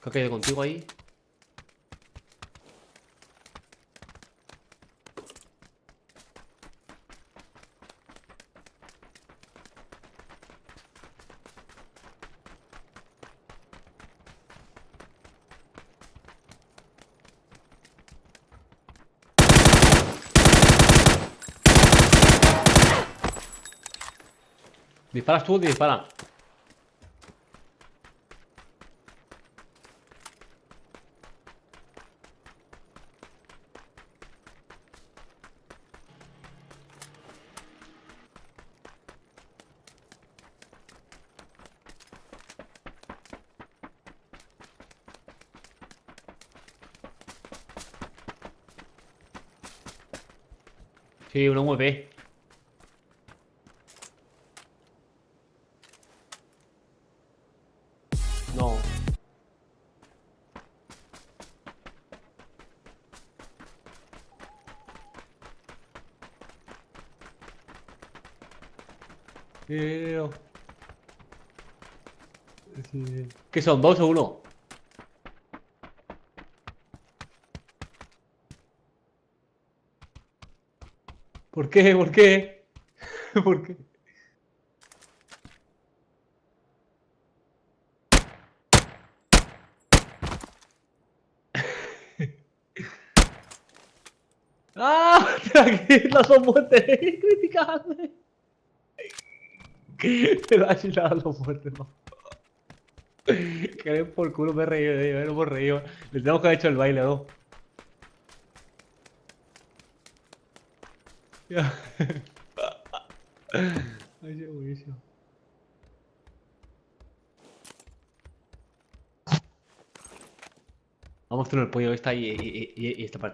¿Qué ha caído contigo ahí? ¿Disparas tú o dispara? Sí, uno mueve. No. Eh, sí. ¿Qué son? ¿Dos o uno? ¿Por qué? ¿Por qué? ¿Por qué? ¡Ah! Aquí las dos muertes. Criticadme. Pero así las dos muertes, no. Que den por culo, me he reído, no hemos reído. Les tenemos que haber hecho el baile, ¿no? Ya. Ay, qué buenísimo. Vamos a hacer el pollo esta y esta parte.